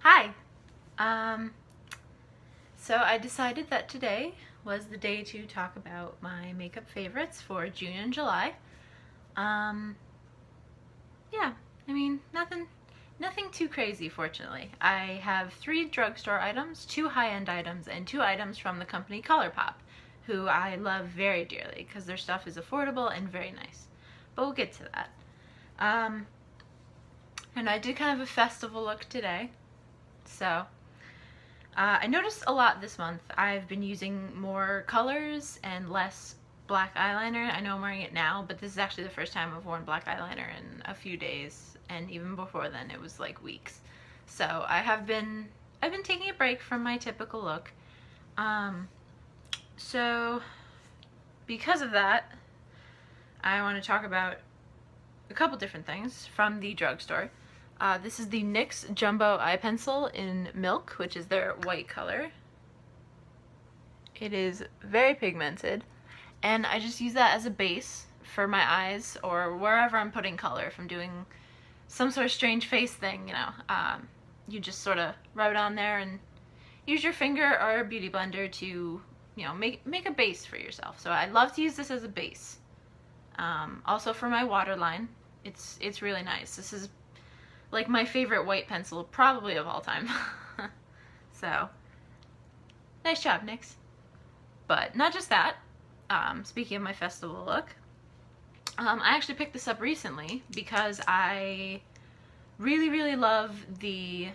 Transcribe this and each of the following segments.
Hi. Um, so I decided that today was the day to talk about my makeup favorites for June and July. Um, yeah, I mean, nothing too crazy, fortunately. I have 3 drugstore items, 2 high-end items, and 2 items from the company ColourPop, who I love very dearly because their stuff is affordable and very nice. But we'll get to that. Um, and I did kind of a festival look today, so I noticed a lot this month. I've been using more colors and less black eyeliner. I know I'm wearing it now, but this is actually the first time I've worn black eyeliner in a few days, and even before then it was like weeks. So I've been taking a break from my typical look. Um, so because of that, I want to talk about a couple different things from the drugstore. This is the NYX Jumbo Eye Pencil in Milk, which is their white color. It is very pigmented, and I just use that as a base for my eyes or wherever I'm putting color. If I'm doing some sort of strange face thing, you just sort of rub it on there and use your finger or a beauty blender to, make a base for yourself. So I love to use this as a base. Also for my waterline, it's really nice. This is like my favorite white pencil probably of all time. So, nice job, NYX. But not just that, speaking of my festival look, I actually picked this up recently because I really love the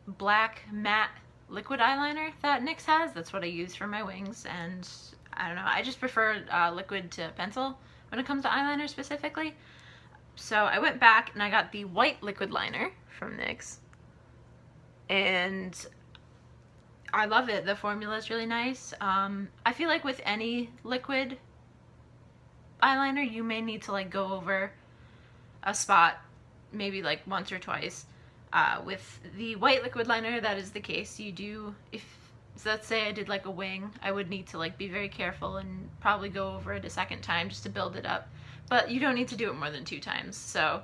black matte liquid eyeliner that NYX has. That's what I use for my wings, and I don't know, I just prefer liquid to pencil when it comes to eyeliner specifically. So I went back and I got the white liquid liner from NYX, and I love it. The formula is really nice. I feel like with any liquid eyeliner, you may need to like go over a spot maybe like once or twice. With the white liquid liner, that is the case. You do, if so let's say I did like a wing, I would need to like be very careful and probably go over it a second time just to build it up. But you don't need to do it more than 2 times. So,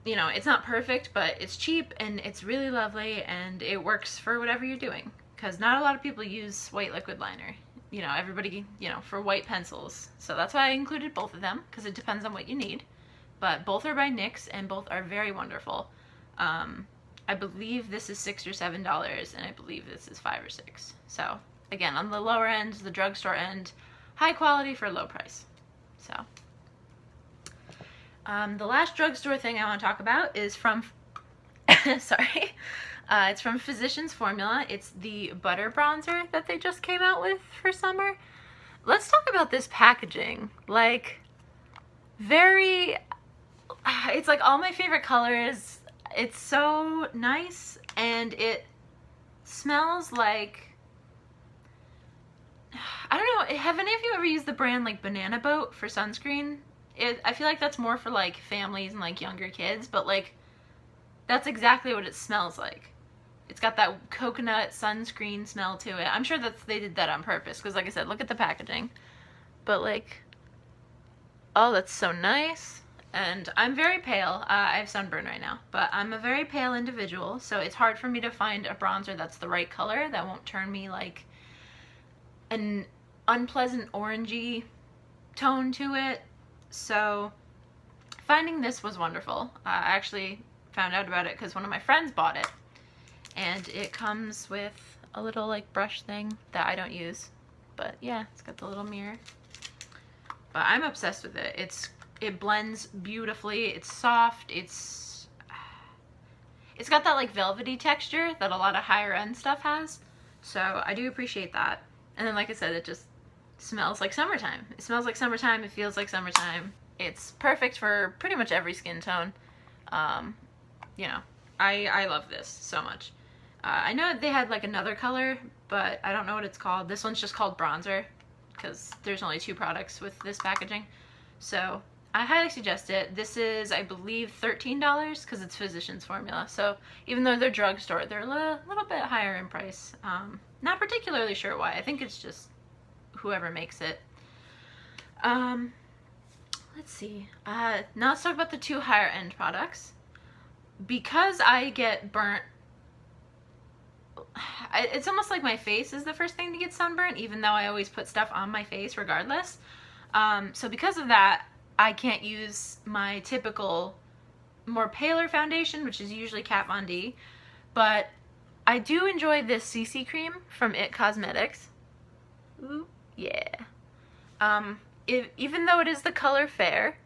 it's not perfect, but it's cheap and it's really lovely and it works for whatever you're doing. Because not a lot of people use white liquid liner. Everybody, for white pencils. So that's why I included both of them, because it depends on what you need. But both are by NYX and both are very wonderful. I believe this is $6 or $7 and I believe this is $5 or $6. So again, on the lower end, the drugstore end, high quality for low price. So the last drugstore thing I want to talk about is from, sorry, it's from Physicians Formula. It's the butter bronzer that they just came out with for summer. Let's talk about this packaging. Like, it's like all my favorite colors. It's so nice, and it smells like, I don't know, have any of you ever used the brand like Banana Boat for sunscreen? I feel like that's more for like families and like younger kids, but like that's exactly what it smells like. It's got that coconut sunscreen smell to it. I'm sure they did that on purpose, because like I said, look at the packaging. But like, oh, that's so nice. And I'm very pale. I have sunburn right now, but I'm a very pale individual, so it's hard for me to find a bronzer that's the right color that won't turn me like an unpleasant orangey tone to it. So finding this was wonderful. I actually found out about it because one of my friends bought it, and it comes with a little like brush thing that I don't use, but yeah, it's got the little mirror. But I'm obsessed with it. It blends beautifully. It's soft. It's got that like velvety texture that a lot of higher end stuff has. So I do appreciate that. And then like I said, it just smells like summertime. It smells like summertime. It feels like summertime. It's perfect for pretty much every skin tone. I love this so much. I know they had like another color, but I don't know what it's called. This one's just called bronzer because there's only 2 products with this packaging. So I highly suggest it. This is, I believe, $13 because it's Physicians Formula. So even though they're drugstore, they're a little bit higher in price. Not particularly sure why. I think it's just whoever makes it. Let's see. Now let's talk about the 2 higher end products. Because I get burnt it's almost like my face is the first thing to get sunburnt, even though I always put stuff on my face regardless. So because of that, I can't use my typical more paler foundation, which is usually Kat Von D, but I do enjoy this CC cream from It Cosmetics. Ooh, yeah. Even though it is the color fair,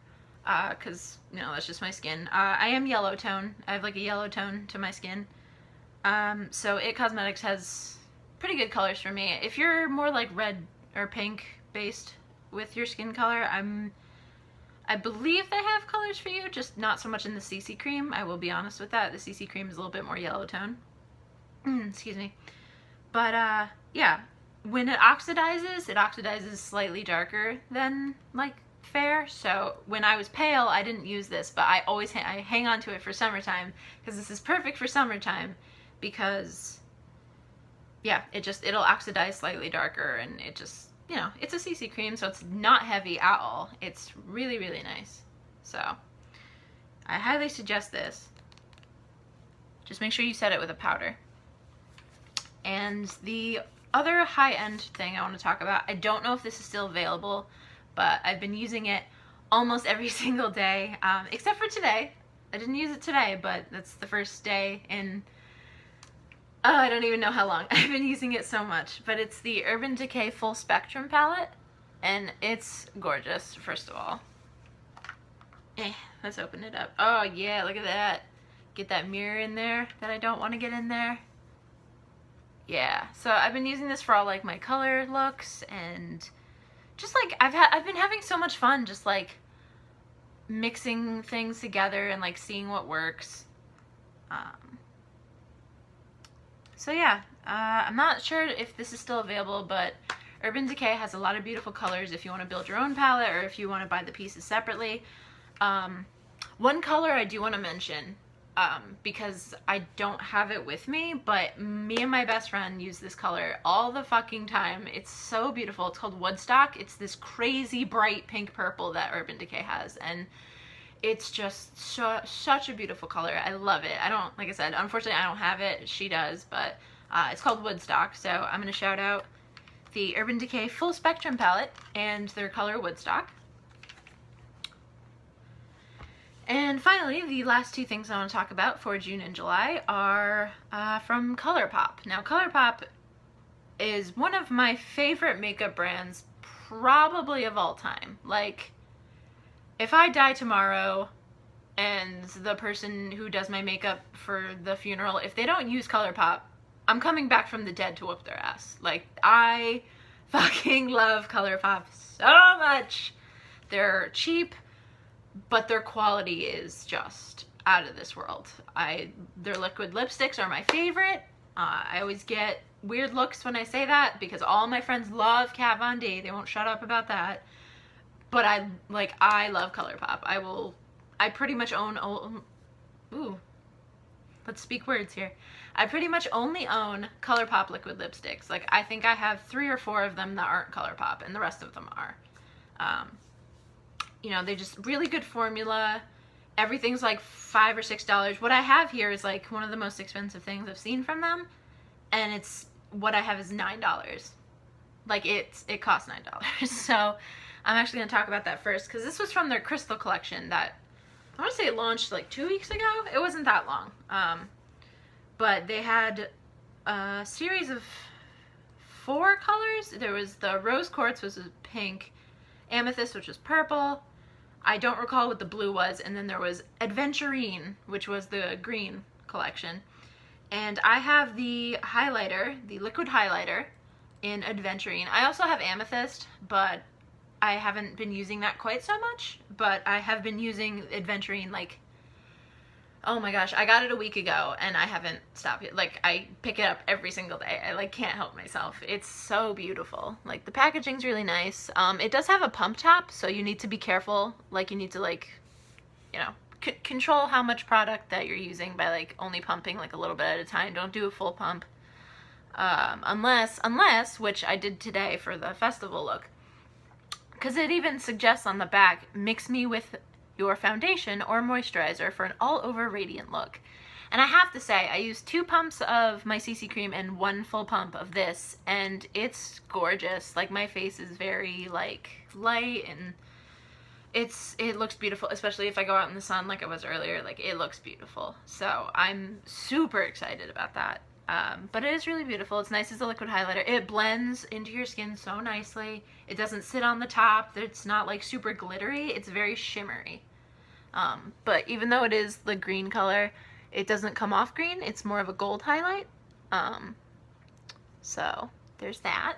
because, you know, that's just my skin, I am yellow tone. I have like a yellow tone to my skin. So It Cosmetics has pretty good colors for me. If you're more like red or pink based with your skin color, I believe they have colors for you, just not so much in the CC cream. I will be honest with that. The CC cream is a little bit more yellow tone. Excuse me. But, yeah. When it oxidizes slightly darker than, like, fair. So, when I was pale, I didn't use this, but I always I hang on to it for summertime, because this is perfect for summertime, because, yeah, it'll oxidize slightly darker, and it just, you know, it's a CC cream, so it's not heavy at all. It's really, really nice. So, I highly suggest this. Just make sure you set it with a powder. And the other high-end thing I want to talk about, I don't know if this is still available, but I've been using it almost every single day, except for today. I didn't use it today, but that's the first day in, I don't even know how long. I've been using it so much, but it's the Urban Decay Full Spectrum palette, and it's gorgeous, first of all. Let's open it up. Oh yeah, look at that. Get that mirror in there that I don't want to get in there. Yeah, so I've been using this for all like my color looks, and just like I've been having so much fun just like mixing things together and like seeing what works. So yeah, I'm not sure if this is still available, but Urban Decay has a lot of beautiful colors if you want to build your own palette or if you want to buy the pieces separately. One color I do want to mention, because I don't have it with me, but me and my best friend use this color all the fucking time. It's so beautiful. It's called Woodstock. It's this crazy bright pink purple that Urban Decay has, and it's just such a beautiful color. I love it. Like I said, unfortunately I don't have it. She does, but it's called Woodstock, so I'm going to shout out the Urban Decay Full Spectrum palette and their color Woodstock. And finally, the last two things I want to talk about for June and July are from ColourPop. Now, ColourPop is one of my favorite makeup brands, probably of all time. Like, if I die tomorrow and the person who does my makeup for the funeral, if they don't use ColourPop, I'm coming back from the dead to whoop their ass. Like, I fucking love ColourPop so much. They're cheap, but their quality is just out of this world. Their liquid lipsticks are my favorite. I always get weird looks when I say that because all my friends love Kat Von D. They won't shut up about that. But I love ColourPop. I pretty much own, let's speak words here. I pretty much only own ColourPop liquid lipsticks. Like, I think I have 3 or 4 of them that aren't ColourPop, and the rest of them are. You know, they're just really good formula. Everything's like $5 or $6. What I have here is like one of the most expensive things I've seen from them, and what I have is $9. Like, it costs $9. So I'm actually gonna talk about that first, because this was from their Crystal collection that I want to say it launched like 2 weeks ago. It wasn't that long, but they had a series of 4 colors. There was the Rose Quartz, which was pink, Amethyst, which was purple. I don't recall what the blue was, and then there was Adventurine, which was the green collection. And I have the highlighter, the liquid highlighter in Adventurine. I also have Amethyst, but I haven't been using that quite so much. But I have been using Adventurine, like, oh my gosh, I got it a week ago, and I haven't stopped it. Like, I pick it up every single day. I, like, can't help myself. It's so beautiful. Like, the packaging's really nice. It does have a pump top, so you need to be careful. Like, you need to, like, you know, control how much product that you're using by, like, only pumping, like, a little bit at a time. Don't do a full pump. Unless, which I did today for the festival look, because it even suggests on the back, mix me with your foundation or moisturizer for an all-over radiant look. And I have to say, I used 2 pumps of my CC cream and 1 full pump of this, and it's gorgeous. Like, my face is very, like, light, and it looks beautiful, especially if I go out in the sun like I was earlier. Like, it looks beautiful. So I'm super excited about that. But it is really beautiful. It's nice as a liquid highlighter. It blends into your skin so nicely. It doesn't sit on the top. It's not like super glittery. It's very shimmery. But even though it is the green color, it doesn't come off green. It's more of a gold highlight. So there's that.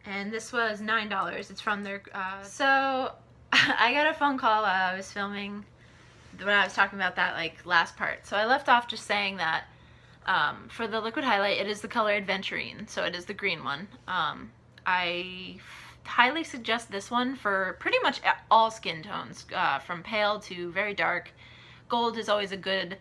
And this was $9. It's from their, so I got a phone call while I was filming when I was talking about that, like, last part. So I left off just saying that for the liquid highlight, it is the color Adventurine, so it is the green one. I highly suggest this one for pretty much all skin tones, from pale to very dark. Gold is always a good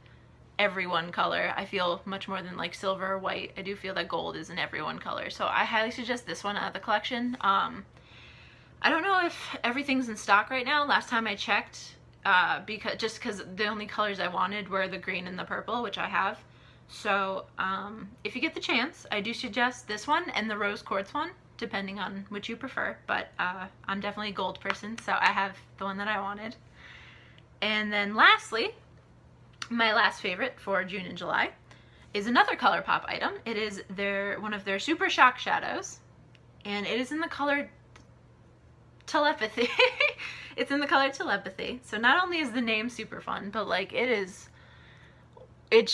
everyone color. I feel much more than like silver or white. I do feel that gold is an everyone color, so I highly suggest this one out of the collection. I don't know if everything's in stock right now. Last time I checked, because the only colors I wanted were the green and the purple, which I have. So if you get the chance, I do suggest this one and the rose quartz one, depending on which you prefer. But I'm definitely a gold person, so I have the one that I wanted. And then lastly, my last favorite for June and July is another ColourPop item. It is one of their Super Shock Shadows, and it is in the color Telepathy. It's in the color Telepathy. So not only is the name super fun, but like it's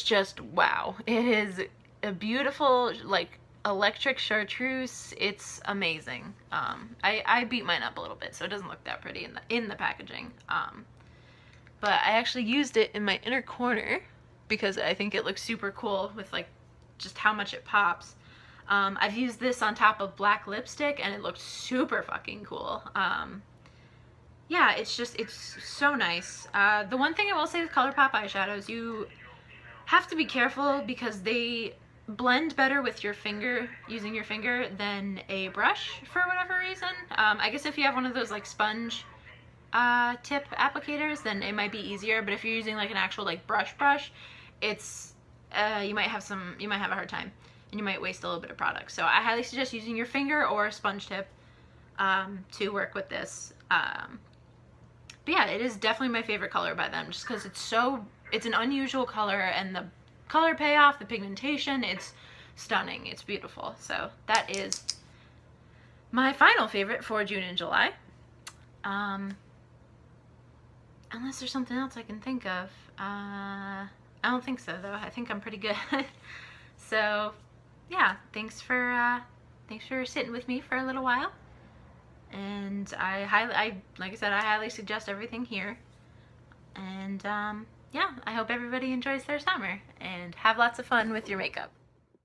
just wow. It is a beautiful, like, electric chartreuse. It's amazing. I beat mine up a little bit, so it doesn't look that pretty in the packaging. But I actually used it in my inner corner because I think it looks super cool with, like, just how much it pops. I've used this on top of black lipstick and it looked super fucking cool. Yeah, it's so nice. The one thing I will say with ColourPop eyeshadows, you have to be careful because they blend better with your finger, using your finger, than a brush for whatever reason. I guess if you have one of those, like, sponge tip applicators, then it might be easier, but if you're using like an actual, like, brush, it's you might have a hard time, and you might waste a little bit of product. So I highly suggest using your finger or a sponge tip to work with this. But yeah, it is definitely my favorite color by them, just because it's an unusual color, and the color payoff, the pigmentation, it's stunning. It's beautiful. So that is my final favorite for June and July. Unless there's something else I can think of. I don't think so, though. I think I'm pretty good. So yeah, thanks for sitting with me for a little while. And like I said, I highly suggest everything here. And yeah, I hope everybody enjoys their summer and have lots of fun with your makeup.